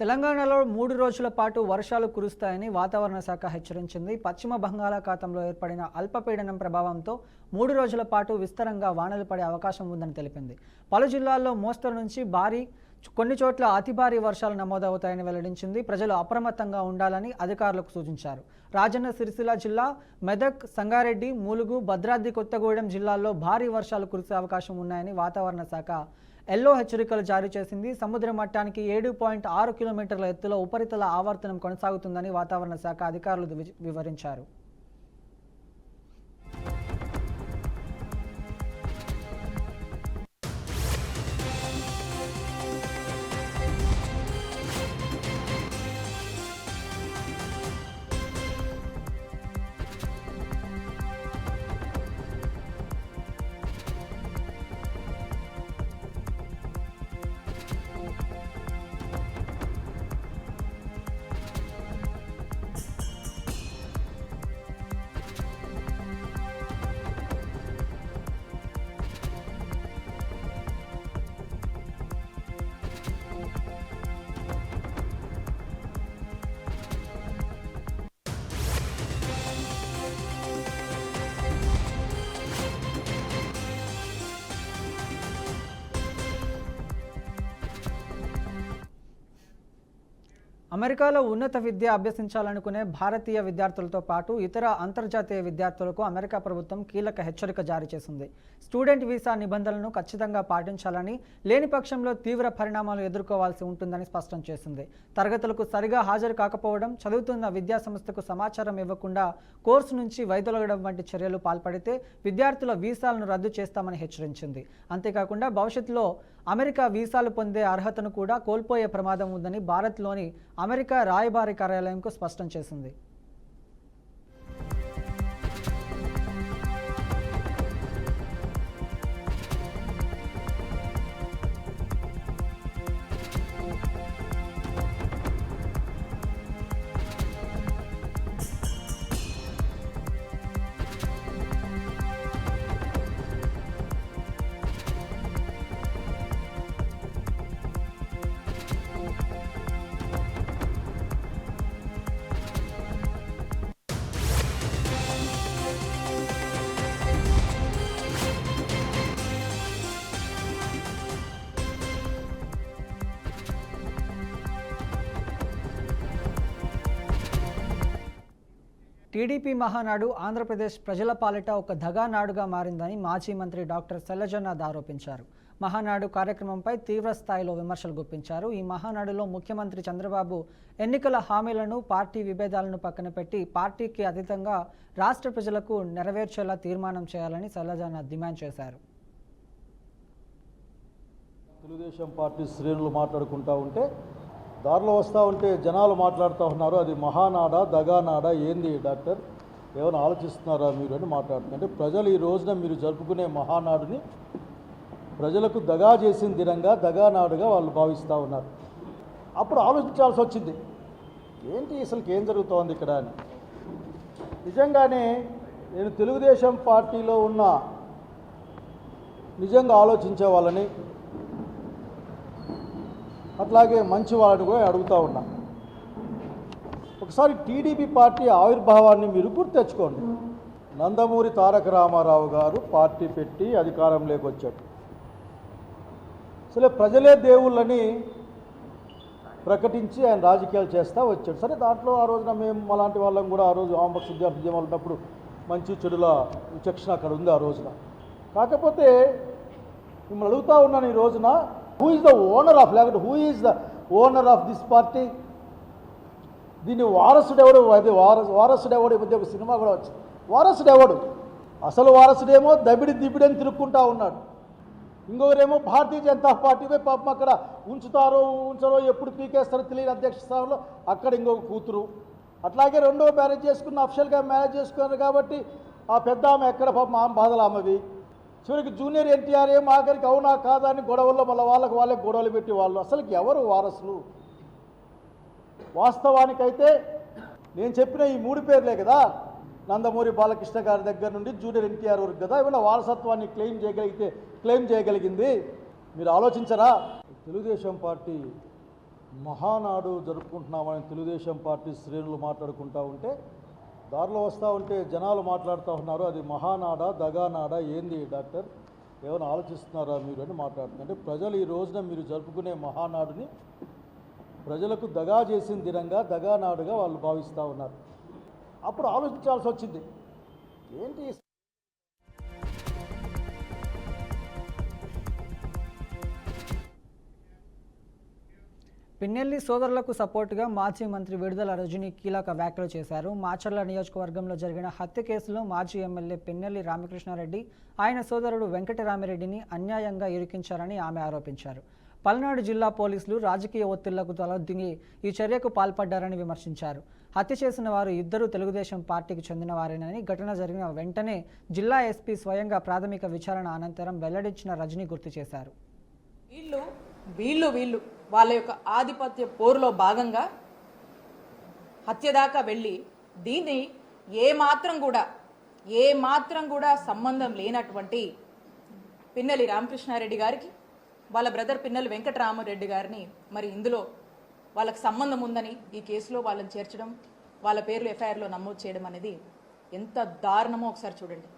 తెలంగాణలో 3 రోజుల పాటు వర్షాలు కురుస్తాయని వాతావరణ శాఖ హెచ్చరించింది. పశ్చిమ బంగాళాఖాతంలో ఏర్పడిన అల్పపీడనం ప్రభావంతో 3 రోజుల పాటు విస్తారంగా వానలు పడే అవకాశం ఉందని తెలిపింది. పలు జిల్లాల్లో మోస్తరు నుంచి భారీ, కొన్ని చోట్ల అతి భారీ వర్షాలు నమోదవుతాయని వెల్లడించింది. ప్రజలు అప్రమత్తంగా ఉండాలని అధికారులకు సూచించారు. రాజన్న సిరిసిల్ల జిల్లా, మెదక్, సంగారెడ్డి, ములుగు, భద్రాద్రి కొత్తగూడెం జిల్లాల్లో భారీ వర్షాలు కురిసే అవకాశం ఉన్నాయని వాతావరణ శాఖ ఎల్లో హెచ్చరికలు జారీ చేసింది. సముద్ర మట్టానికి 7.6 కిలోమీటర్ల ఎత్తులో ఉపరితల ఆవర్తనం కొనసాగుతుందని వాతావరణ శాఖ అధికారులు వివరించారు. అమెరికాలో ఉన్నత విద్య అభ్యసించాలనుకునే భారతీయ విద్యార్థులతో పాటు ఇతర అంతర్జాతీయ విద్యార్థులకు అమెరికా ప్రభుత్వం కీలక హెచ్చరిక జారీ చేసింది. స్టూడెంట్ వీసా నిబంధనలను ఖచ్చితంగా పాటించాలని, లేని పక్షంలో తీవ్ర పరిణామాలు ఎదుర్కోవాల్సి ఉంటుందని స్పష్టం చేసింది. తరగతులకు సరిగా హాజరు కాకపోవడం, చదువుతున్న విద్యా సంస్థకు సమాచారం ఇవ్వకుండా కోర్సు నుంచి వైదొలగడం వంటి చర్యలు పాల్పడితే విద్యార్థుల వీసాలను రద్దు చేస్తామని హెచ్చరించింది. అంతేకాకుండా భవిష్యత్తులో అమెరికా వీసాలు పొందే అర్హతను కూడా కోల్పోయే ప్రమాదం ఉందని భారత్లోని అమెరికా రాయబారి కార్యాలయంకు స్పష్టం చేసింది. టీడీపీ మహానాడు ఆంధ్రప్రదేశ్ ప్రజల పాలిట ఒక దగానాడుగా మారిందని మాజీ మంత్రి డాక్టర్ శైలజనాథ్ ఆరోపించారు. మహానాడు కార్యక్రమంపై తీవ్ర స్థాయిలో విమర్శలు గుప్పించారు. ఈ మహానాడులో ముఖ్యమంత్రి చంద్రబాబు ఎన్నికల హామీలను, పార్టీ విభేదాలను పక్కన పెట్టి పార్టీకి అతీతంగా రాష్ట్ర ప్రజలకు నెరవేర్చేలా తీర్మానం చేయాలని శైలజనాథ్ డిమాండ్ చేశారు. తెలుగుదేశం పార్టీ శ్రేణులు మాట్లాడుకుంటూ ఉంటే దారిలో వస్తూ ఉంటే జనాలు మాట్లాడుతూ ఉన్నారు, అది మహానాడా దగానాడా ఏంది డాక్టర్, ఏమైనా ఆలోచిస్తున్నారా మీరు అని మాట్లాడుతుంటే, ప్రజలు ఈ రోజున మీరు జరుపుకునే మహానాడుని ప్రజలకు దగా చేసిన దినంగా దగానాడుగా వాళ్ళు భావిస్తూ ఉన్నారు. అప్పుడు ఆలోచించాల్సి వచ్చింది, ఏంటి అసలుకి ఏం జరుగుతోంది ఇక్కడ అని. నిజంగానే నేను తెలుగుదేశం పార్టీలో ఉన్న నిజంగా ఆలోచించే వాళ్ళని, అట్లాగే మంచి వాళ్ళని కూడా అడుగుతూ ఉన్నా, ఒకసారి టీడీపీ పార్టీ ఆవిర్భావాన్ని మీరు గుర్తు తెచ్చుకోండి. నందమూరి తారక రామారావు గారు పార్టీ పెట్టి అధికారంలోకి వచ్చాడు. అసలే ప్రజలే దేవుళ్ళని ప్రకటించి ఆయన రాజకీయాలు చేస్తూ వచ్చాడు. సరే, దాంట్లో ఆ రోజున మేము అలాంటి వాళ్ళం కూడా ఆ రోజు వామపక్ష విద్యార్థి ఉద్యమాలు ఉన్నప్పుడు మంచి చెడుల విచక్షణ అక్కడ ఉంది ఆ రోజున. కాకపోతే మిమ్మల్ని అడుగుతూ ఉన్నాను ఈ రోజున, who is the owner of, లేకపోతే who is the owner of this party? దీన్ని వారసుడెవడు? అది వారసుడెవడు? ఈ మధ్య ఒక సినిమా కూడా వచ్చింది, వారసుడెవడు? అసలు వారసుడేమో దిబిడని తిరుక్కుంటా ఉన్నాడు, ఇంకొకరేమో భారతీయ జనతా పార్టీపై పాపం అక్కడ ఉంచుతారో ఉంచరో, ఎప్పుడు పీకేస్తారో తెలియని అధ్యక్ష స్థానంలో అక్కడ ఇంకొక కూతురు. అట్లాగే రెండో మ్యారేజ్ చేసుకున్న, అఫిషియల్గా మ్యారేజ్ చేసుకున్నారు కాబట్టి ఆ పెద్ద ఆమె ఎక్కడ పాపం ఆమె బాధలు ఆమెవి. చివరికి జూనియర్ ఎన్టీఆర్ ఏం ఆఖరికి అవునా కాదా అని గొడవల్లో మళ్ళీ వాళ్ళకి గొడవలు పెట్టి వాళ్ళు అసలుకి ఎవరు వారసులు? వాస్తవానికైతే నేను చెప్పిన ఈ 3 పేర్లే కదా, నందమూరి బాలకృష్ణ గారి దగ్గర నుండి జూనియర్ ఎన్టీఆర్ వరకు కదా ఏమైనా వారసత్వాన్ని క్లెయిమ్ చేయగలిగింది. మీరు ఆలోచించరా? తెలుగుదేశం పార్టీ మహానాడు జరుపుకుంటున్నామని తెలుగుదేశం పార్టీ శ్రేణులు మాట్లాడుకుంటూ ఉంటే దారిలో వస్తూ ఉంటే జనాలు మాట్లాడుతూ ఉన్నారు, అది మహానాడా దగానాడా ఏంది డాక్టర్, ఏమైనా ఆలోచిస్తున్నారా మీరు అని మాట్లాడుతున్నారు. అంటే ప్రజలు ఈ రోజున మీరు జరుపుకునే మహానాడుని ప్రజలకు దగా చేసిన దినంగా దగానాడుగా వాళ్ళు భావిస్తూ ఉన్నారు. అప్పుడు ఆలోచించాల్సి వచ్చింది, ఏంటి పిన్నెల్లి సోదరులకు సపోర్టుగా మాజీ మంత్రి విడుదల రజనీ కీలక వ్యాఖ్యలు చేశారు. మాచర్ల నియోజకవర్గంలో జరిగిన హత్య కేసులో మాజీ ఎమ్మెల్యే పిన్నెల్లి రామకృష్ణారెడ్డి ఆయన సోదరుడు వెంకటరామిరెడ్డిని అన్యాయంగా ఇరికించారని ఆమె ఆరోపించారు. పల్నాడు జిల్లా పోలీసులు రాజకీయ ఒత్తిళ్లకు తలొద్దిగి ఈ చర్యకు పాల్పడ్డారని విమర్శించారు. హత్య చేసిన వారు ఇద్దరు తెలుగుదేశం పార్టీకి చెందినవారేనని, ఘటన జరిగిన వెంటనే జిల్లా ఎస్పీ స్వయంగా ప్రాథమిక విచారణ అనంతరం వెల్లడించిన రజనీ గుర్తు చేశారు. వీళ్ళు వాళ్ళ యొక్క ఆధిపత్య పోరులో భాగంగా హత్య దాకా వెళ్ళి దీన్ని ఏ మాత్రం కూడా సంబంధం లేనటువంటి పిన్నెల్లి రామకృష్ణారెడ్డి గారికి వాళ్ళ బ్రదర్ పిన్నెల్లి వెంకటరామరెడ్డి గారిని మరి ఇందులో వాళ్ళకి సంబంధం ఉందని ఈ కేసులో వాళ్ళని చేర్చడం, వాళ్ళ పేర్లు ఎఫ్ఐఆర్లో నమోదు చేయడం అనేది ఎంత దారుణమో ఒకసారి చూడండి.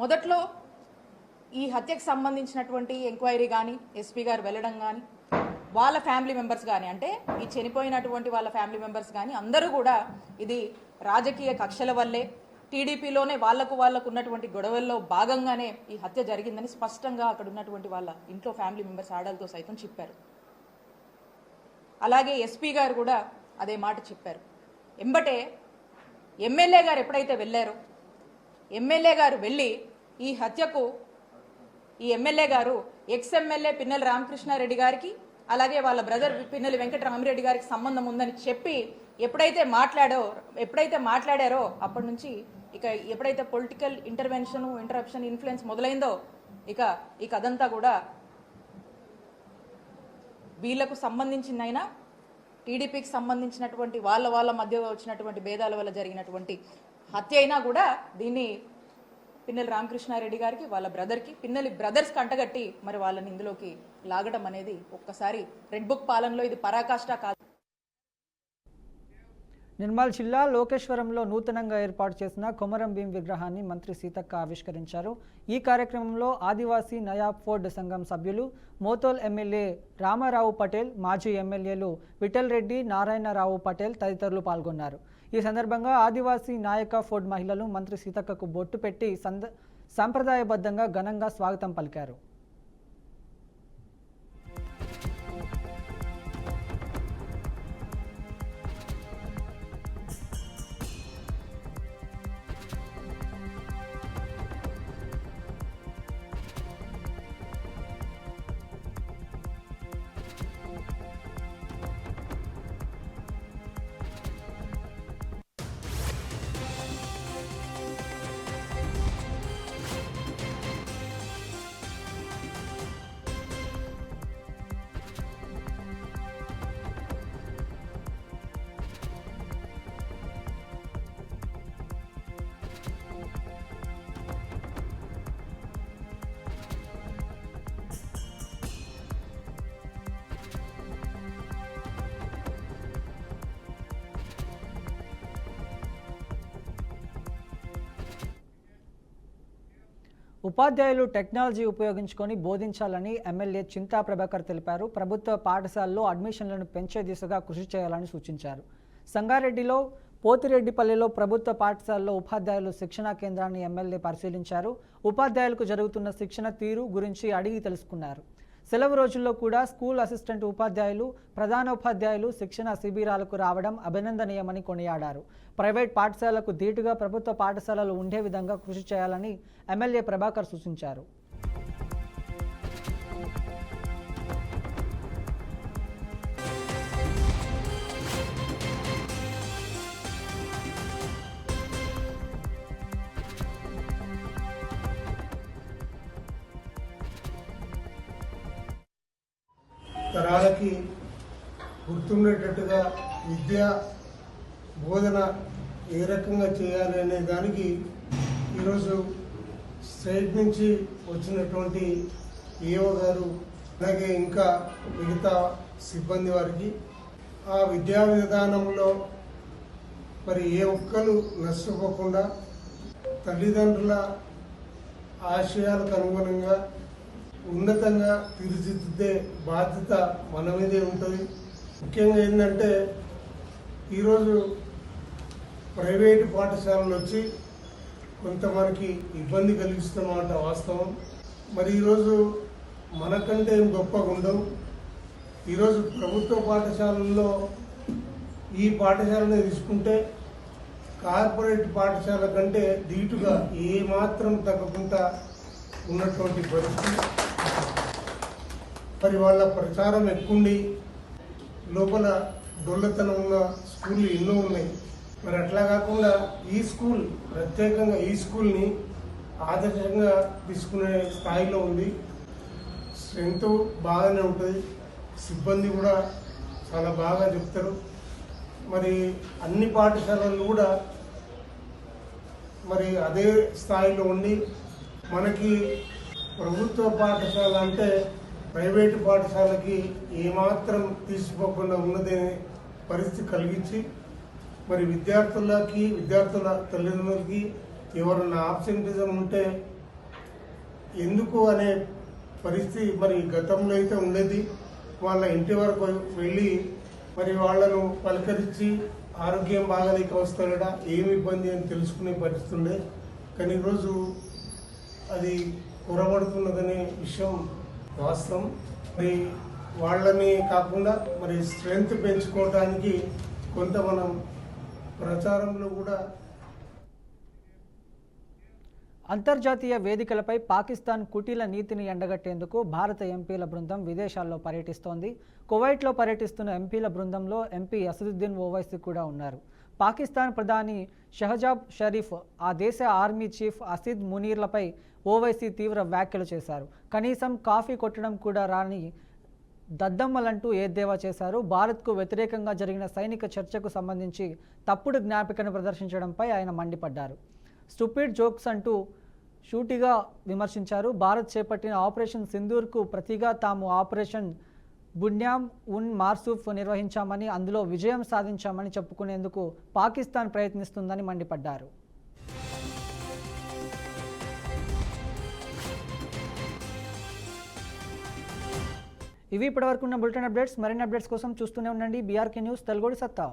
మొదట్లో ఈ హత్యకు సంబంధించినటువంటి ఎంక్వైరీ కానీ ఎస్పీ గారు వెళ్ళడం కానీ వాళ్ళ ఫ్యామిలీ మెంబర్స్ కానీ, అంటే ఈ చనిపోయినటువంటి వాళ్ళ ఫ్యామిలీ మెంబర్స్ కానీ అందరూ కూడా ఇది రాజకీయ కక్షల వల్లే, టీడీపీలోనే వాళ్లకు ఉన్నటువంటి గొడవల్లో భాగంగానే ఈ హత్య జరిగిందని స్పష్టంగా అక్కడ ఉన్నటువంటి వాళ్ళ ఇంట్లో ఫ్యామిలీ మెంబర్స్ ఆడలతో సైతం చెప్పారు. అలాగే ఎస్పీ గారు కూడా అదే మాట చెప్పారు. ఎంబటే ఎమ్మెల్యే గారు ఎప్పుడైతే వెళ్ళారో, ఎమ్మెల్యే గారు వెళ్ళి ఈ హత్యకు ఈ ఎమ్మెల్యే గారు ఎక్స్ ఎమ్మెల్యే పిన్నెల్లి రామకృష్ణారెడ్డి గారికి అలాగే వాళ్ళ బ్రదర్ పిన్నెల్లి వెంకటరామిరెడ్డి గారికి సంబంధం ఉందని చెప్పి ఎప్పుడైతే మాట్లాడారో అప్పటి నుంచి ఇక ఎప్పుడైతే పొలిటికల్ ఇంటరప్షన్ ఇన్ఫ్లుయెన్స్ మొదలైందో ఇక ఈ కథంతా కూడా వీళ్లకు సంబంధించిందైనా టీడీపీకి సంబంధించినటువంటి వాళ్ళ మధ్య వచ్చినటువంటి భేదాల వల్ల జరిగినటువంటి హత్య అయినా కూడా దీన్ని పిన్నెల్లి రామకృష్ణారెడ్డి గారికి వాళ్ళ బ్రదర్కి పిన్నెల్లి బ్రదర్స్ కంటగట్టి మరి వాళ్ళని ఇందులోకి లాగడం అనేది ఒక్కసారి రెడ్ బుక్ పాలనలో ఇది పరాకాష్ట కాదు. నిర్మల్ జిల్లా లోకేశ్వరంలో నూతనంగా ఏర్పాటు చేసిన కొమరం భీం విగ్రహాన్ని మంత్రి సీతక్క ఆవిష్కరించారు. ఈ కార్యక్రమంలో ఆదివాసీ నయాబ్ ఫోర్డ్ సంఘం సభ్యులు, మోతోల్ ఎమ్మెల్యే రామారావు పటేల్, మాజీ ఎమ్మెల్యేలు విఠల్ రెడ్డి, నారాయణరావు పటేల్ తదితరులు పాల్గొన్నారు. ఈ సందర్భంగా ఆదివాసీ నాయక ఫోర్డ్ మహిళలు మంత్రి సీతక్కకు బొట్టు పెట్టి సంప్రదాయబద్ధంగా ఘనంగా స్వాగతం పలికారు. ఉపాధ్యాయులు టెక్నాలజీ ఉపయోగించుకొని బోధించాలని ఎమ్మెల్యే చింతా ప్రభాకర్ తెలిపారు. ప్రభుత్వ పాఠశాలలో అడ్మిషన్లను పెంచే దిశగా కృషి చేయాలని సూచించారు. సంగారెడ్డిలో పోతిరెడ్డిపల్లిలో ప్రభుత్వ పాఠశాలలో ఉపాధ్యాయులు శిక్షణా కేంద్రాన్ని ఎమ్మెల్యే పరిశీలించారు. ఉపాధ్యాయులకు జరుగుతున్న శిక్షణ తీరు గురించి అడిగి తెలుసుకున్నారు. సెలవు రోజుల్లో కూడా స్కూల్ అసిస్టెంట్ ఉపాధ్యాయులు, ప్రధానోపాధ్యాయులు శిక్షణ శిబిరాలకు రావడం అభినందనీయమని కొనియాడారు. ప్రైవేట్ పాఠశాలకు ధీటుగా ప్రభుత్వ పాఠశాలలు ఉండే విధంగా కృషి చేయాలని ఎమ్మెల్యే ప్రభాకర్ సూచించారు. తరాలకి గుర్తుండేటట్టుగా విద్య బోధన ఏ రకంగా చేయాలి అనే దానికి ఈరోజు స్టేట్ నుంచి వచ్చినటువంటి ఈఓ గారు, అలాగే ఇంకా మిగతా సిబ్బంది వారికి ఆ విద్యా విధానంలో మరి ఏ ఒక్కరు నష్టపోకుండా తల్లిదండ్రుల ఆశయాలకు అనుగుణంగా ఉన్నతంగా తీర్చిదిద్దే బాధ్యత మన మీదే ఉంటుంది. ముఖ్యంగా ఏంటంటే ఈరోజు ప్రైవేటు పాఠశాలలు వచ్చి కొంత మనకి ఇబ్బంది కలిగిస్తున్నమాట వాస్తవం. మరి ఈరోజు మనకంటే ఏం గొప్పగా ఉండవు. ఈరోజు ప్రభుత్వ పాఠశాలల్లో ఈ పాఠశాలని తీసుకుంటే కార్పొరేట్ పాఠశాల కంటే ధీటుగా ఏమాత్రం తగ్గకుండా ఉన్నటువంటి పరిస్థితి. మరి వాళ్ళ ప్రచారం ఎక్కుండి లోపల డొల్లతనం ఉన్న స్కూళ్ళు ఎన్నో ఉన్నాయి. మరి అట్లా కాకుండా ఈ స్కూల్ ప్రత్యేకంగా ఈ స్కూల్ని ఆదర్శంగా తీసుకునే స్థాయిలో ఉంది. స్ట్రెంత్ బాగానే ఉంటుంది, సిబ్బంది కూడా చాలా బాగా చెప్తారు. మరి అన్ని పాఠశాలలు కూడా మరి అదే స్థాయిలో ఉండి మనకి ప్రభుత్వ పాఠశాల అంటే ప్రైవేటు పాఠశాలకి ఏమాత్రం తీసిపోకుండా ఉన్నదే పరిస్థితి కలిగించి మరి విద్యార్థుల తల్లిదండ్రులకి ఎవరన్నా ఆబ్సెంటిజం ఉంటే ఎందుకు అనే పరిస్థితి మరి గతంలో అయితే ఉండేది. వాళ్ళ ఇంటి వరకు వెళ్ళి మరి వాళ్ళను పలకరించి ఆరోగ్యం బాగాలేక వస్తాడా ఏమి ఇబ్బంది అని తెలుసుకునే పరిస్థితి ఉండే. కానీ ఈరోజు అది కొరబడుతున్నదనే విషయం వాస్తవం. మరి వాళ్ళని కాకుండా మరి స్ట్రెంగ్త్ పెంచుకోవడానికి కొంత మనం ప్రచారంలో కూడా అంతర్జాతీయ వేదికలపై పాకిస్తాన్ కుటీల నీతిని ఎండగట్టేందుకు భారత ఎంపీల బృందం విదేశాల్లో పర్యటిస్తోంది. కువైట్లో పర్యటిస్తున్న ఎంపీల బృందంలో ఎంపీ అసదుద్దీన్ ఓవైసీ కూడా ఉన్నారు. పాకిస్తాన్ ప్రధాని షహజాబ్ షరీఫ్, ఆ దేశ ఆర్మీ చీఫ్ అసీద్ మునీర్లపై ఓవైసీ తీవ్ర వ్యాఖ్యలు చేశారు. కనీసం కాఫీ కొట్టడం కూడా రాని దద్దమ్మలంటూ ఎద్దేవా చేశారు. భారత్కు వ్యతిరేకంగా జరిగిన సైనిక చర్చకు సంబంధించి తప్పుడు జ్ఞాపికను ప్రదర్శించడంపై ఆయన మండిపడ్డారు. స్టూపిడ్ జోక్స్ అంటూ షూటిగా విమర్శించారు. భారత్ చేపట్టిన ఆపరేషన్ సింధూర్కు ప్రతిగా తాము ఆపరేషన్ బున్యామ్ ఉన్ మార్సూఫ్ నిర్వహించామని, అందులో విజయం సాధించామని చెప్పుకునేందుకు పాకిస్తాన్ ప్రయత్నిస్తుందని మండిపడ్డారు. ఇవి ఇప్పటివరకు ఉన్న బులెటిన్ అప్డేట్స్. మరిన్ని అప్డేట్స్ కోసం చూస్తూనే ఉండండి బీఆర్కే న్యూస్ తెలుగు సత్తా.